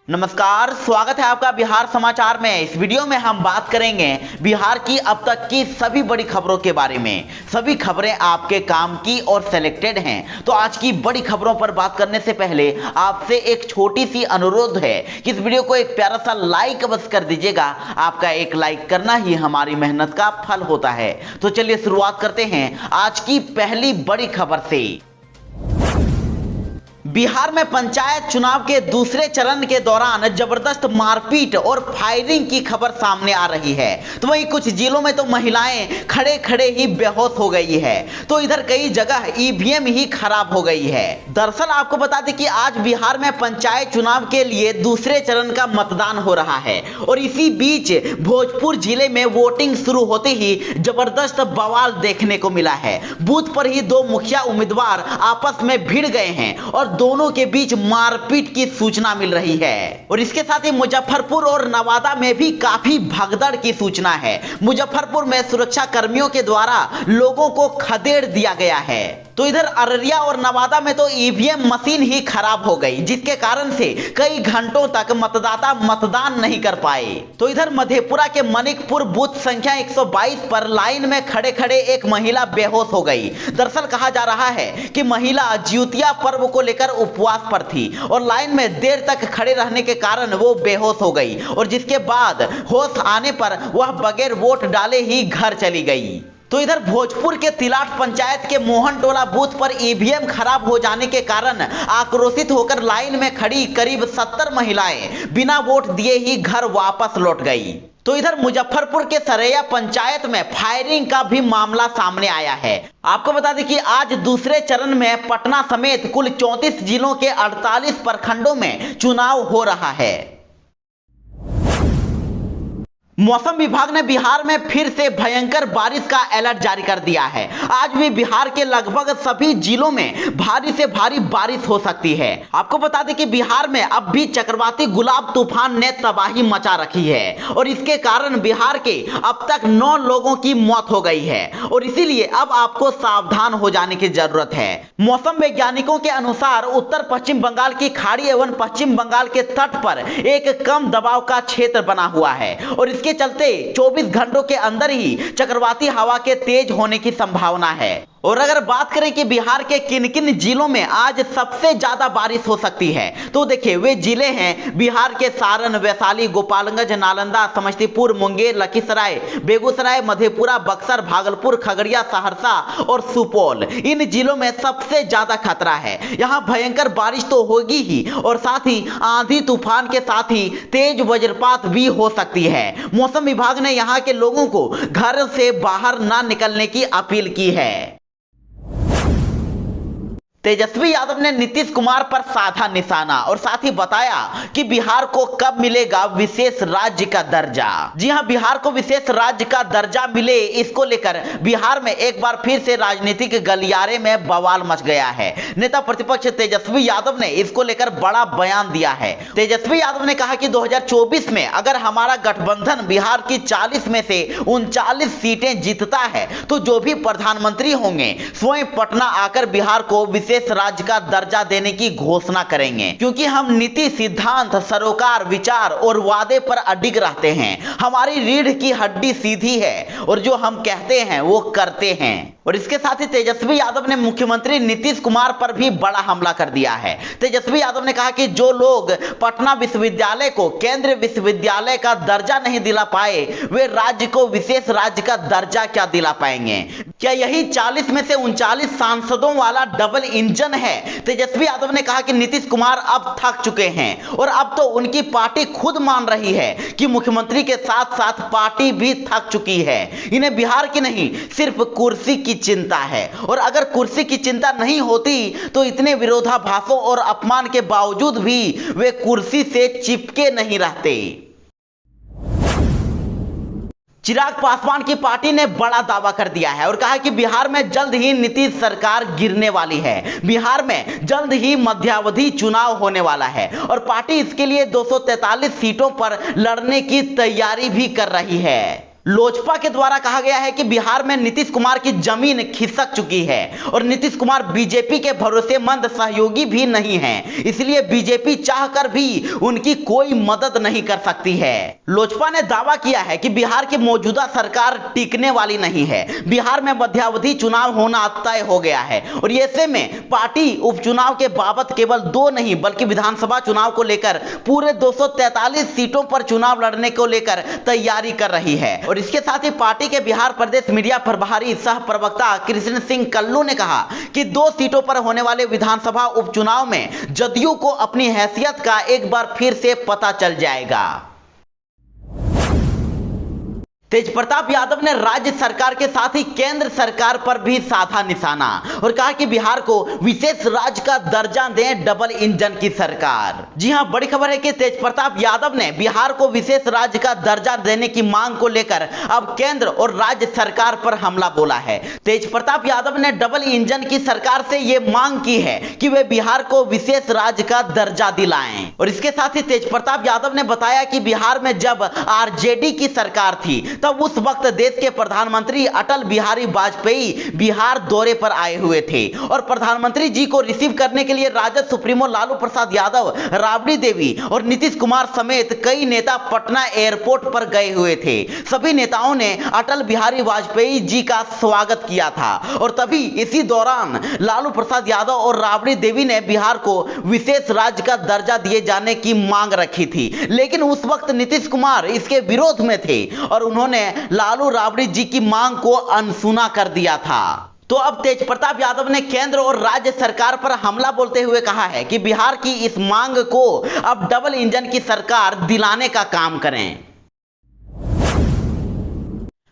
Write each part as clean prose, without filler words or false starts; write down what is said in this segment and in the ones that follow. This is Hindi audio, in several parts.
नमस्कार, स्वागत है आपका बिहार समाचार में। इस वीडियो में हम बात करेंगे बिहार की अब तक की सभी बड़ी खबरों के बारे में। सभी खबरें आपके काम की और सिलेक्टेड हैं। तो आज की बड़ी खबरों पर बात करने से पहले आपसे एक छोटी सी अनुरोध है कि इस वीडियो को एक प्यारा सा लाइक बस कर दीजिएगा। आपका एक लाइक करना ही हमारी मेहनत का फल होता है। तो चलिए शुरुआत करते हैं आज की पहली बड़ी खबर से। बिहार में पंचायत चुनाव के दूसरे चरण के दौरान जबरदस्त मारपीट और फायरिंग की खबर सामने आ रही है। तो वहीं कुछ जिलों में तो महिलाएं खड़े खड़े ही बेहोश हो गई है, तो इधर कई जगह ईवीएम ही खराब हो गई है। दरअसल आपको बता दें कि आज बिहार में पंचायत चुनाव के लिए दूसरे चरण का मतदान हो रहा है और इसी बीच भोजपुर जिले में वोटिंग शुरू होते ही जबरदस्त बवाल देखने को मिला है। बूथ पर ही दो मुखिया उम्मीदवार आपस में भिड़ गए हैं और दोनों के बीच मारपीट की सूचना मिल रही है। और इसके साथ ही मुजफ्फरपुर और नवादा में भी काफी भगदड़ की सूचना है। मुजफ्फरपुर में सुरक्षा कर्मियों के द्वारा लोगों को खदेड़ दिया गया है, तो इधर अररिया और नवादा में तो ईवीएम मशीन ही खराब हो गई, जिसके कारण से कई घंटों तक मतदाता मतदान नहीं कर पाए। तो इधर मधेपुरा के मनिकपुर बूथ संख्या 122 पर लाइन में खड़े खड़े एक महिला बेहोश हो गई। दरअसल कहा जा रहा है कि महिला जिउतिया पर्व को लेकर उपवास पर थी और लाइन में देर तक खड़े रहने के कारण वो बेहोश हो गई और जिसके बाद होश आने पर वह बगैर वोट डाले ही घर चली गई। तो इधर भोजपुर के तिलाट पंचायत के मोहन टोला बूथ पर ईवीएम खराब हो जाने के कारण आक्रोशित होकर लाइन में खड़ी करीब 70 महिलाएं बिना वोट दिए ही घर वापस लौट गई। तो इधर मुजफ्फरपुर के सरैया पंचायत में फायरिंग का भी मामला सामने आया है। आपको बता दें कि आज दूसरे चरण में पटना समेत कुल 34 जिलों के 48 प्रखंडों में चुनाव हो रहा है। मौसम विभाग ने बिहार में फिर से भयंकर बारिश का अलर्ट जारी कर दिया है। आज भी बिहार के लगभग सभी जिलों में भारी से भारी बारिश हो सकती है। आपको बता दें कि बिहार में अब भी चक्रवाती गुलाब तूफान ने तबाही मचा रखी है और इसके कारण बिहार के अब तक 9 लोगों की मौत हो गई है और इसीलिए अब आपको सावधान हो जाने की जरूरत है। मौसम वैज्ञानिकों के अनुसार उत्तर पश्चिम बंगाल की खाड़ी एवं पश्चिम बंगाल के तट पर एक कम दबाव का क्षेत्र बना हुआ है और इसके चलते 24 घंटों के अंदर ही चक्रवाती हवा के तेज होने की संभावना है। और अगर बात करें कि बिहार के किन किन जिलों में आज सबसे ज्यादा बारिश हो सकती है, तो देखिए वे जिले हैं बिहार के सारण, वैशाली, गोपालगंज, नालंदा, समस्तीपुर, मुंगेर, लखीसराय, बेगूसराय, मधेपुरा, बक्सर, भागलपुर, खगड़िया, सहरसा और सुपौल। इन जिलों में सबसे ज्यादा खतरा है। यहाँ भयंकर बारिश तो होगी ही और साथ ही आंधी तूफान के साथ ही तेज वज्रपात भी हो सकती है। मौसम विभाग ने यहाँ के लोगों को घर से बाहर ना निकलने की अपील की है। तेजस्वी यादव ने नीतीश कुमार पर साधा निशाना और साथ ही बताया कि बिहार को कब मिलेगा विशेष राज्य का दर्जा। जी हां, बिहार को विशेष राज्य का दर्जा मिले, इसको लेकर बिहार में एक बार फिर से राजनीतिक गलियारे में बवाल मच गया है। नेता प्रतिपक्ष तेजस्वी यादव ने इसको लेकर बड़ा बयान दिया है। तेजस्वी यादव ने कहा कि 2024 में अगर हमारा गठबंधन बिहार की 40 में से 39 सीटें जीतता है तो जो भी प्रधानमंत्री होंगे स्वयं पटना आकर बिहार को विशेष राज्य का दर्जा देने की घोषणा करेंगे, क्योंकि हम नीति, सिद्धांत, सरोकार, विचार और वादे पर अडिग रहते हैं। हमारी रीढ़ की हड्डी सीधी है और जो हम कहते हैं वो करते हैं। और इसके साथ ही तेजस्वी यादव ने मुख्यमंत्री नीतीश कुमार पर भी बड़ा हमला कर दिया है। तेजस्वी यादव ने कहा कि जो लोग पटना विश्वविद्यालय को केंद्रीय विश्वविद्यालय का दर्जा नहीं दिला पाए, वे राज्य को विशेष राज्य का दर्जा क्या दिला पाएंगे? क्या यही 40 में से 39 सांसदों वाला डबल इंजन है? तेजस्वी यादव ने कहा कि नीतीश कुमार अब थक चुके हैं और अब तो उनकी पार्टी खुद मान रही है कि मुख्यमंत्री के साथ साथ पार्टी भी थक चुकी है। इन्हें बिहार की नहीं, सिर्फ कुर्सी की चिंता है और अगर कुर्सी की चिंता नहीं होती तो इतने विरोधाभासों और अपमान के बावजूद भी वे कुर्सी से चिपके नहीं रहते। चिराग पासवान की पार्टी ने बड़ा दावा कर दिया है और कहा कि बिहार में जल्द ही नीतीश सरकार गिरने वाली है। बिहार में जल्द ही मध्यावधि चुनाव होने वाला है और पार्टी इसके लिए 243 सीटों पर लड़ने की तैयारी भी कर रही है। लोजपा के द्वारा कहा गया है कि बिहार में नीतीश कुमार की जमीन खिसक चुकी है और नीतीश कुमार बीजेपी के भरोसेमंद सहयोगी भी नहीं हैं, इसलिए बीजेपी चाहकर भी उनकी कोई मदद नहीं कर सकती है। लोजपा ने दावा किया है कि बिहार की मौजूदा सरकार टिकने वाली नहीं है। बिहार में मध्यावधि चुनाव होना तय हो गया है और ऐसे में पार्टी उपचुनाव के बाबत केवल 2 नहीं बल्कि विधानसभा चुनाव को लेकर पूरे 243 सीटों पर चुनाव लड़ने को लेकर तैयारी कर रही है। और इसके साथ ही पार्टी के बिहार प्रदेश मीडिया प्रभारी सह प्रवक्ता कृष्ण सिंह कल्लू ने कहा कि 2 सीटों पर होने वाले विधानसभा उपचुनाव में जदयू को अपनी हैसियत का एक बार फिर से पता चल जाएगा। तेजप्रताप यादव ने राज्य सरकार के साथ ही केंद्र सरकार पर भी साधा निशाना और कहा कि बिहार को विशेष राज्य का दर्जा दें डबल इंजन की सरकार। जी हां, बड़ी खबर है कि तेजप्रताप यादव ने बिहार को विशेष राज्य का दर्जा देने की मांग को लेकर अब केंद्र और राज्य सरकार पर हमला बोला है। तेजप्रताप यादव ने डबल इंजन की सरकार से यह मांग की है कि वे बिहार को विशेष राज्य का दर्जा दिलाएं। और इसके साथ ही तेजप्रताप यादव ने बताया कि बिहार में जब आरजेडी की सरकार थी तब उस वक्त देश के प्रधानमंत्री अटल बिहारी वाजपेयी बिहार दौरे पर आए हुए थे और प्रधानमंत्री जी को रिसीव करने के लिए राजद सुप्रीमो लालू प्रसाद यादव, राबड़ी देवी और नीतीश कुमार समेत कई नेता पटना एयरपोर्ट पर गए हुए थे। सभी नेताओं ने अटल बिहारी वाजपेयी जी का स्वागत किया था और तभी इसी दौरान लालू प्रसाद यादव और राबड़ी देवी ने बिहार को विशेष राज्य का दर्जा दिए जाने की मांग रखी थी, लेकिन उस वक्त नीतीश कुमार इसके विरोध में थे और उन्होंने लालू राबड़ी जी की मांग को अनसुना कर दिया था। तो अब तेजप्रताप यादव ने केंद्र और राज्य सरकार पर हमला बोलते हुए कहा है कि बिहार की इस मांग को अब डबल इंजन की सरकार दिलाने का काम करें।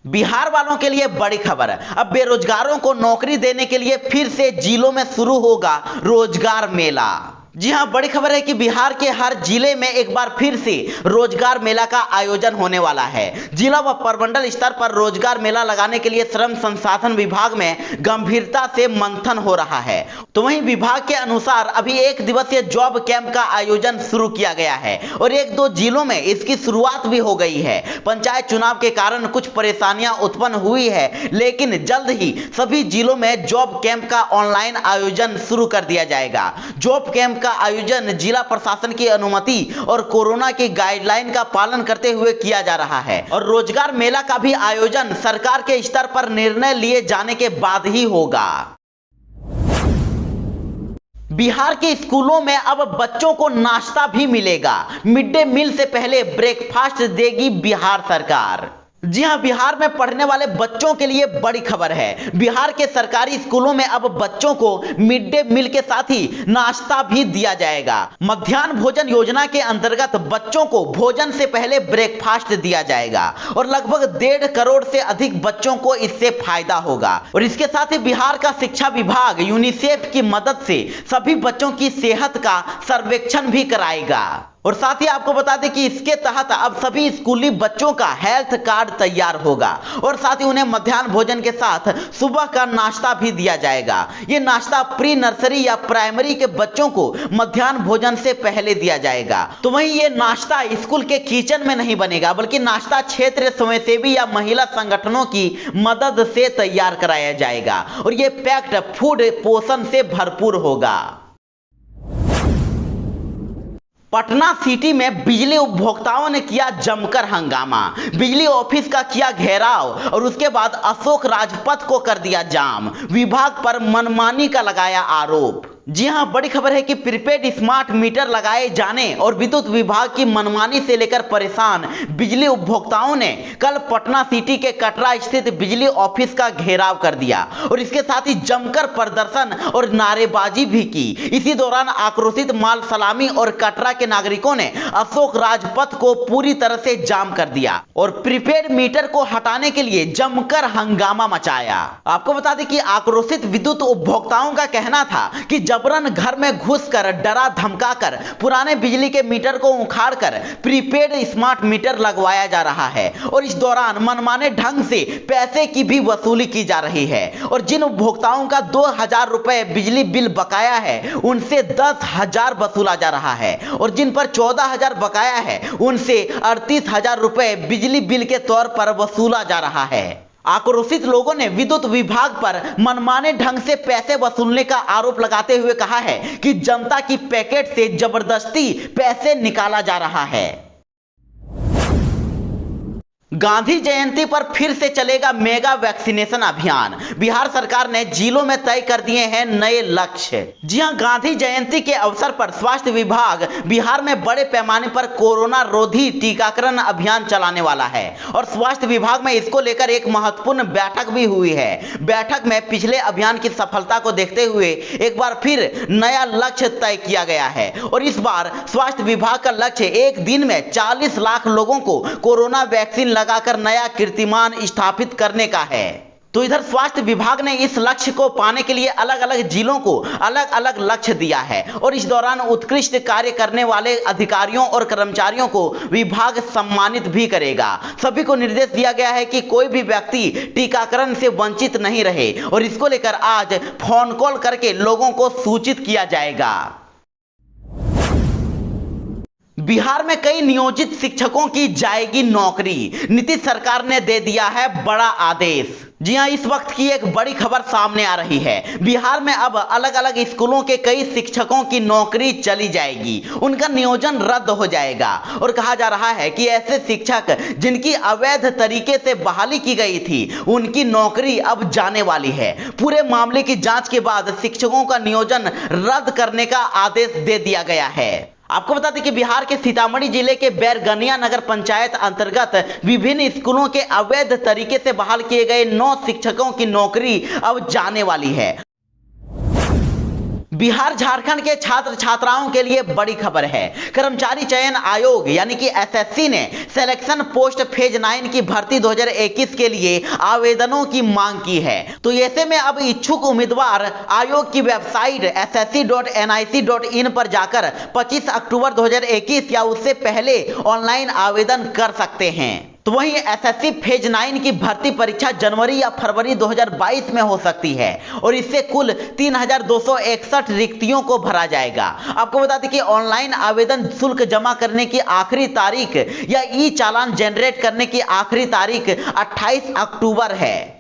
बिहार वालों के लिए बड़ी खबर, अब बेरोजगारों को नौकरी देने के लिए फिर से जिलों में शुरू होगा रोजगार मेला। जी हां, बड़ी खबर है कि बिहार के हर जिले में एक बार फिर से रोजगार मेला का आयोजन होने वाला है। जिला व प्रमंडल स्तर पर रोजगार मेला लगाने के लिए श्रम संसाधन विभाग में गंभीरता से मंथन हो रहा है। तो वहीं विभाग के अनुसार अभी 1 दिवसीय जॉब कैंप का आयोजन शुरू किया गया है और 1-2 जिलों में इसकी शुरुआत भी हो गई है। पंचायत चुनाव के कारण कुछ परेशानियां उत्पन्न हुई है, लेकिन जल्द ही सभी जिलों में जॉब कैंप का ऑनलाइन आयोजन शुरू कर दिया जाएगा। जॉब कैंप का आयोजन जिला प्रशासन की अनुमति और कोरोना की गाइडलाइन का पालन करते हुए किया जा रहा है और रोजगार मेला का भी आयोजन सरकार के स्तर पर निर्णय लिए जाने के बाद ही होगा। बिहार के स्कूलों में अब बच्चों को नाश्ता भी मिलेगा। मिड डे मील से पहले ब्रेकफास्ट देगी बिहार सरकार। जी हां, बिहार में पढ़ने वाले बच्चों के लिए बड़ी खबर है। बिहार के सरकारी स्कूलों में अब बच्चों को मिड डे मील के साथ ही नाश्ता भी दिया जाएगा। मध्याह्न भोजन योजना के अंतर्गत बच्चों को भोजन से पहले ब्रेकफास्ट दिया जाएगा और लगभग 1.5 करोड़ से अधिक बच्चों को इससे फायदा होगा। और इसके साथ ही बिहार का शिक्षा विभाग यूनिसेफ की मदद से सभी बच्चों की सेहत का सर्वेक्षण भी कराएगा। और साथ ही आपको बता दें कि इसके तहत अब सभी स्कूली बच्चों का हेल्थ कार्ड तैयार होगा और साथ ही उन्हें मध्याह्न भोजन के साथ सुबह का नाश्ता भी दिया जाएगा। ये नाश्ता प्री नर्सरी या प्राइमरी के बच्चों को मध्याह्न भोजन से पहले दिया जाएगा। तो वहीं ये नाश्ता स्कूल के किचन में नहीं बनेगा, बल्कि नाश्ता क्षेत्रीय स्वयंसेवी या महिला संगठनों की मदद से तैयार कराया जाएगा और ये पैक्ड फूड पोषण से भरपूर होगा। पटना सिटी में बिजली उपभोक्ताओं ने किया जमकर हंगामा। बिजली ऑफिस का किया घेराव और उसके बाद अशोक राजपथ को कर दिया जाम। विभाग पर मनमानी का लगाया आरोप। जी हां, बड़ी खबर है कि प्रीपेड स्मार्ट मीटर लगाए जाने और विद्युत विभाग की मनमानी से लेकर परेशान बिजली उपभोक्ताओं ने कल पटना सिटी के कटरा स्थित बिजली ऑफिस का घेराव कर दिया और इसके साथ ही जमकर प्रदर्शन और नारेबाजी भी की। इसी दौरान आक्रोशित माल सलामी और कटरा के नागरिकों ने अशोक राजपथ को पूरी तरह से जाम कर दिया और प्रीपेड मीटर को हटाने के लिए जमकर हंगामा मचाया। आपको बता दें कि आक्रोशित विद्युत उपभोक्ताओं का कहना था कि जबरन घर में घुसकर डरा धमकाकर पुराने बिजली के मीटर को उखाड़कर प्रीपेड स्मार्ट मीटर लगवाया जा रहा है और इस दौरान मनमाने ढंग से पैसे की भी वसूली की जा रही है। और जिन उपभोक्ताओं का 2000 रुपए बिजली बिल बकाया है उनसे 10,000 वसूला जा रहा है और जिन पर 14,000 बकाया है उनसे 38,000 रुपए बिजली बिल के तौर पर वसूला जा रहा है। आक्रोशित लोगों ने विद्युत विभाग पर मनमाने ढंग से पैसे वसूलने का आरोप लगाते हुए कहा है कि जनता की पैकेट से जबरदस्ती पैसे निकाला जा रहा है। गांधी जयंती पर फिर से चलेगा मेगा वैक्सीनेशन अभियान। बिहार सरकार ने जिलों में तय कर दिए हैं नए लक्ष्य। जी हां, गांधी जयंती के अवसर पर स्वास्थ्य विभाग बिहार में बड़े पैमाने पर कोरोना रोधी टीकाकरण अभियान चलाने वाला है और स्वास्थ्य विभाग में इसको लेकर एक महत्वपूर्ण बैठक भी हुई है। बैठक में पिछले अभियान की सफलता को देखते हुए एक बार फिर नया लक्ष्य तय किया गया है और इस बार स्वास्थ्य विभाग का लक्ष्य एक दिन में 40 लाख लोगों को कोरोना वैक्सीन लगाकर नया कीर्तिमान स्थापित करने का है। तो इधर स्वास्थ्य विभाग ने इस लक्ष्य को पाने के लिए अलग अलग जिलों को अलग अलग लक्ष्य दिया है और इस दौरान उत्कृष्ट कार्य करने वाले अधिकारियों और कर्मचारियों को विभाग सम्मानित भी करेगा। सभी को निर्देश दिया गया है कि कोई भी व्यक्ति टीकाकरण से वंचित नहीं रहे और इसको लेकर आज फोन कॉल करके लोगों को सूचित किया जाएगा। बिहार में कई नियोजित शिक्षकों की जाएगी नौकरी। नीतीश सरकार ने दे दिया है बड़ा आदेश। जी हां, इस वक्त की एक बड़ी खबर सामने आ रही है। बिहार में अब अलग अलग स्कूलों के कई शिक्षकों की नौकरी चली जाएगी, उनका नियोजन रद्द हो जाएगा और कहा जा रहा है कि ऐसे शिक्षक जिनकी अवैध तरीके से बहाली की गई थी उनकी नौकरी अब जाने वाली है। पूरे मामले की जांच के बाद शिक्षकों का नियोजन रद्द करने का आदेश दे दिया गया है। आपको बता दें कि बिहार के सीतामढ़ी जिले के बैरगनिया नगर पंचायत अंतर्गत विभिन्न स्कूलों के अवैध तरीके से बहाल किए गए 9 शिक्षकों की नौकरी अब जाने वाली है। बिहार झारखंड के छात्र छात्राओं के लिए बड़ी खबर है। कर्मचारी चयन आयोग यानी कि एसएससी ने सिलेक्शन पोस्ट फेज 9 की भर्ती 2021 के लिए आवेदनों की मांग की है। तो ऐसे में अब इच्छुक उम्मीदवार आयोग की वेबसाइट ssc.nic.in पर जाकर 25 अक्टूबर 2021 या उससे पहले ऑनलाइन आवेदन कर सकते हैं। तो वहीं एसएससी फेज 9 की भर्ती परीक्षा जनवरी या फरवरी 2022 में हो सकती है और इससे कुल 3,261 रिक्तियों को भरा जाएगा। आपको बता दें कि ऑनलाइन आवेदन शुल्क जमा करने की आखिरी तारीख या ई चालान जनरेट करने की आखिरी तारीख 28 अक्टूबर है।